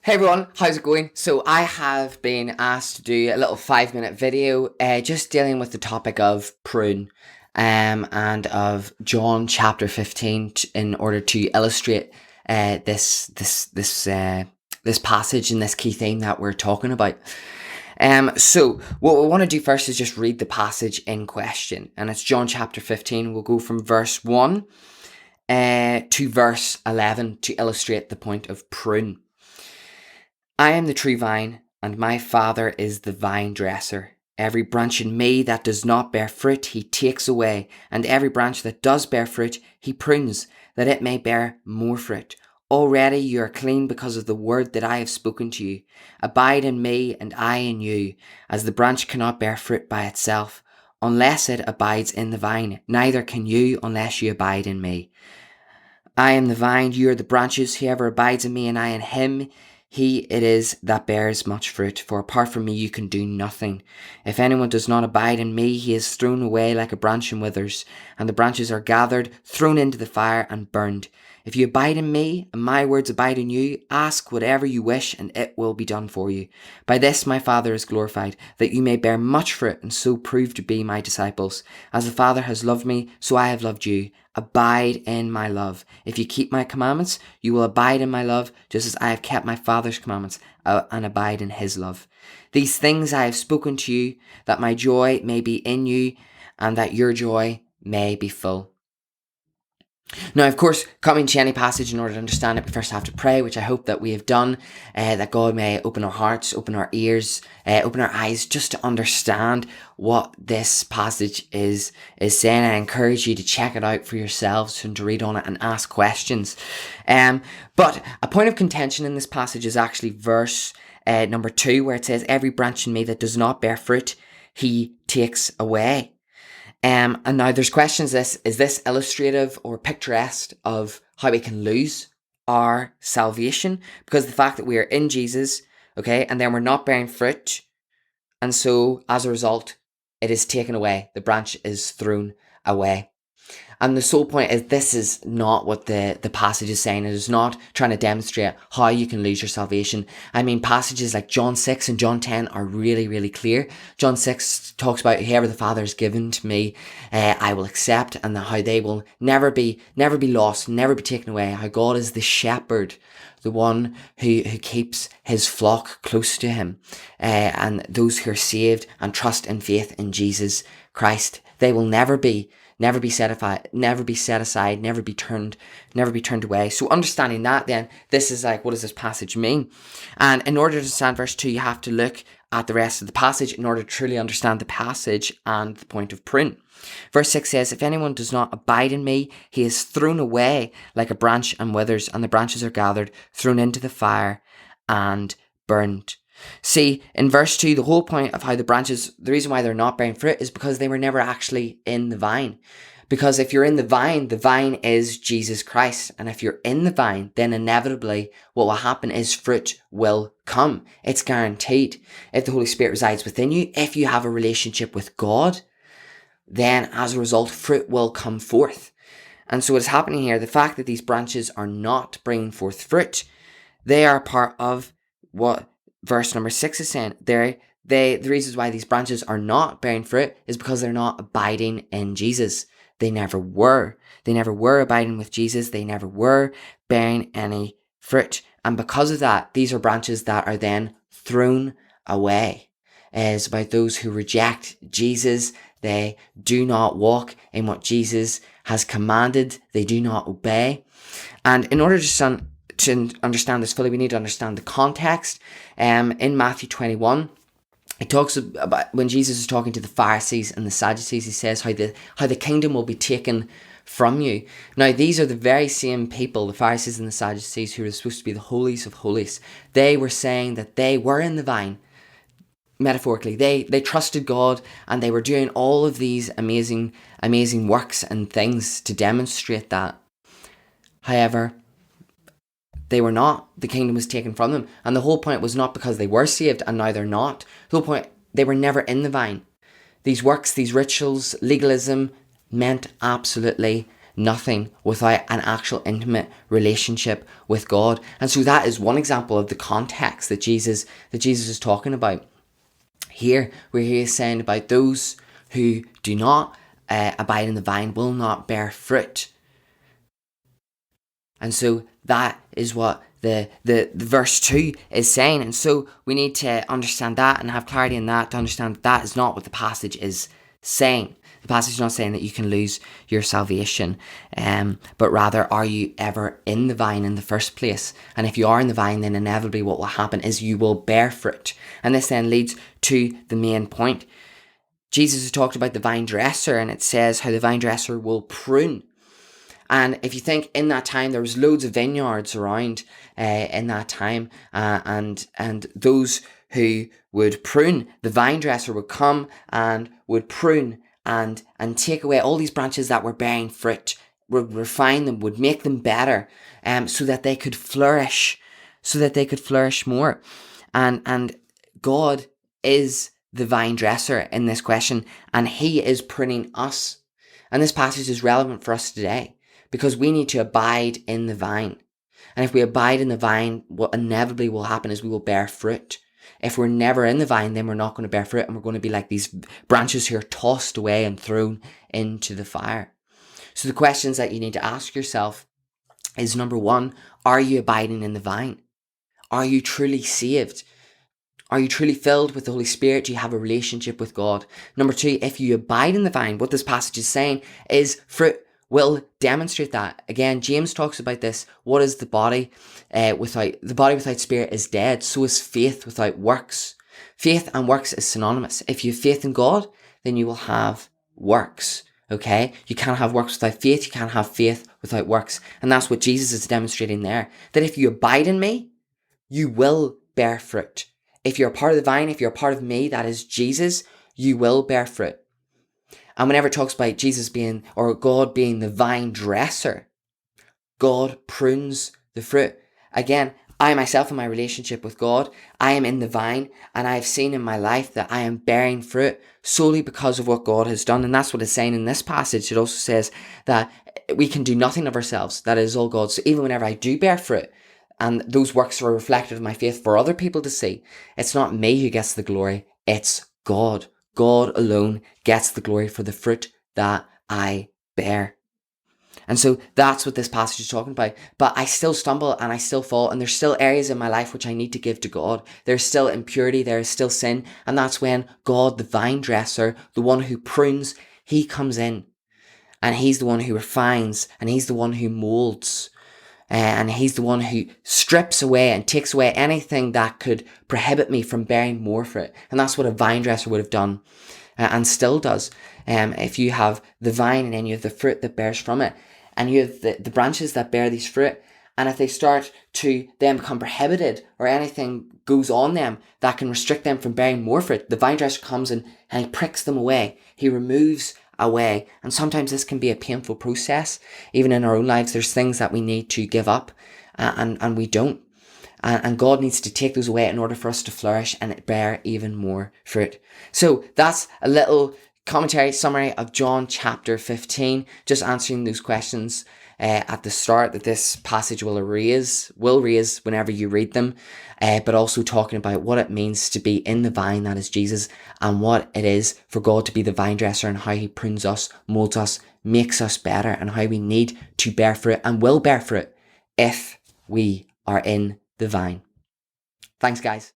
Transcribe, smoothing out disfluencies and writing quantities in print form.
Hey everyone, how's it going? So I have been asked to do a little 5-minute video just dealing with the topic of prune and of John chapter 15 in order to illustrate this passage and this key theme that we're talking about. So what we want to do first is just read the passage in question, and it's John chapter 15. We'll go from verse 1 to verse 11 to illustrate the point of prune. I am the true vine, and my Father is the vine dresser. Every branch in me that does not bear fruit, he takes away, and every branch that does bear fruit, he prunes, that it may bear more fruit. Already you are clean because of the word that I have spoken to you. Abide in me, and I in you, as the branch cannot bear fruit by itself, unless it abides in the vine. Neither can you unless you abide in me. I am the vine, you are the branches. Whoever abides in me, and I in him, he it is that bears much fruit, for apart from me you can do nothing. If anyone does not abide in me, he is thrown away like a branch and withers, and the branches are gathered, thrown into the fire, and burned. If you abide in me, and my words abide in you, ask whatever you wish, and it will be done for you. By this my Father is glorified, that you may bear much fruit, and so prove to be my disciples. As the Father has loved me, so I have loved you. Abide in my love. If you keep my commandments, you will abide in my love, just as I have kept my Father's commandments and abide in his love. These things I have spoken to you, that my joy may be in you, and that your joy may be full. Now, of course, coming to any passage, in order to understand it, we first have to pray, which I hope that we have done, that God may open our hearts, open our ears, open our eyes, just to understand what this passage is saying. I encourage you to check it out for yourselves and to read on it and ask questions. But a point of contention in this passage is actually verse number 2, where it says, every branch in me that does not bear fruit, he takes away. And now there's questions, is this illustrative or picturesque of how we can lose our salvation? Because the fact that we are in Jesus, okay, and then we're not bearing fruit, and so as a result, it is taken away. The branch is thrown away. And the sole point is, this is not what the passage is saying. It is not trying to demonstrate how you can lose your salvation. I mean, passages like John 6 and John 10 are really, really clear. John 6 talks about whoever the Father has given to me, I will accept, and how they will never be lost, never be taken away. How God is the shepherd, the one who keeps his flock close to him. And those who are saved and trust in faith in Jesus Christ, they will never be set aside, never be turned away. So understanding that, then, this is like, what does this passage mean? And in order to understand verse 2, you have to look at the rest of the passage in order to truly understand the passage and the point of prune. Verse 6 says, if anyone does not abide in me, he is thrown away like a branch and withers, and the branches are gathered, thrown into the fire, and burned. See, in verse 2, the whole point of how the branches, the reason why they're not bearing fruit is because they were never actually in the vine. Because if you're in the vine is Jesus Christ. And if you're in the vine, then inevitably what will happen is fruit will come. It's guaranteed. If the Holy Spirit resides within you, if you have a relationship with God, then as a result, fruit will come forth. And so what is happening here, the fact that these branches are not bringing forth fruit, they are part of what verse number 6 is saying. The reasons why these branches are not bearing fruit is because they're not abiding in Jesus. They never were. They never were abiding with Jesus. They never were bearing any fruit. And because of that, these are branches that are then thrown away. It's about those who reject Jesus. They do not walk in what Jesus has commanded. They do not obey. And in order to understand this fully, we need to understand the context. In Matthew 21, it talks about when Jesus is talking to the Pharisees and the Sadducees, he says how the kingdom will be taken from you. Now, these are the very same people, the Pharisees and the Sadducees, who are supposed to be the holies of holies. They were saying that they were in the vine. Metaphorically, they trusted God, and they were doing all of these amazing works and things to demonstrate that. However, they were not. The kingdom was taken from them. And the whole point was not because they were saved and now they're not. The whole point, they were never in the vine. These works, these rituals, legalism meant absolutely nothing without an actual intimate relationship with God. And so that is one example of the context that Jesus is talking about. Here, where he is saying about those who do not abide in the vine will not bear fruit. And so that is what the verse 2 is saying. And so we need to understand that and have clarity in that to understand that is not what the passage is saying. The passage is not saying that you can lose your salvation, but rather, are you ever in the vine in the first place? And if you are in the vine, then inevitably what will happen is you will bear fruit. And this then leads to the main point. Jesus has talked about the vine dresser, and it says how the vine dresser will prune. And if you think in that time, there was loads of vineyards around in that time, and those who would prune, the vine dresser would come and would prune and take away all these branches that were bearing fruit, would refine them, would make them better, so that they could flourish, more. And God is the vine dresser in this question, and he is pruning us. And this passage is relevant for us today, because we need to abide in the vine. And if we abide in the vine, what inevitably will happen is we will bear fruit. If we're never in the vine, then we're not going to bear fruit, and we're going to be like these branches who are tossed away and thrown into the fire. So the questions that you need to ask yourself is, number one, are you abiding in the vine? Are you truly saved? Are you truly filled with the Holy Spirit? Do you have a relationship with God? Number two, if you abide in the vine, what this passage is saying is fruit will demonstrate that. Again, James talks about this. What is the body? The body without spirit is dead. So is faith without works. Faith and works is synonymous. If you have faith in God, then you will have works. Okay? You can't have works without faith. You can't have faith without works. And that's what Jesus is demonstrating there. That if you abide in me, you will bear fruit. If you're a part of the vine, if you're a part of me, that is Jesus, you will bear fruit. And whenever it talks about Jesus being, or God being the vine dresser, God prunes the fruit. Again, I myself in my relationship with God, I am in the vine, and I've seen in my life that I am bearing fruit solely because of what God has done. And that's what it's saying in this passage. It also says that we can do nothing of ourselves. That is all God. So even whenever I do bear fruit, and those works are reflective of my faith for other people to see, it's not me who gets the glory, it's God. God alone gets the glory for the fruit that I bear. And so that's what this passage is talking about. But I still stumble and I still fall, and there's still areas in my life which I need to give to God. There's still impurity, there is still sin, and that's when God, the vine dresser, the one who prunes, he comes in. And he's the one who refines, and he's the one who molds. And he's the one who strips away and takes away anything that could prohibit me from bearing more fruit. And that's what a vine dresser would have done, and still does. If you have the vine and then you have the fruit that bears from it, and you have the branches that bear these fruit, and if they start to then become prohibited, or anything goes on them that can restrict them from bearing more fruit, the vine dresser comes in and he pricks them away. He removes away. And sometimes this can be a painful process. Even in our own lives, there's things that we need to give up, and we don't. And God needs to take those away in order for us to flourish and bear even more fruit. So that's a little commentary, summary of John chapter 15, just answering those questions at the start that this passage will raise whenever you read them, but also talking about what it means to be in the vine, that is Jesus, and what it is for God to be the vine dresser, and how he prunes us, molds us, makes us better, and how we need to bear fruit and will bear fruit if we are in the vine. Thanks, guys.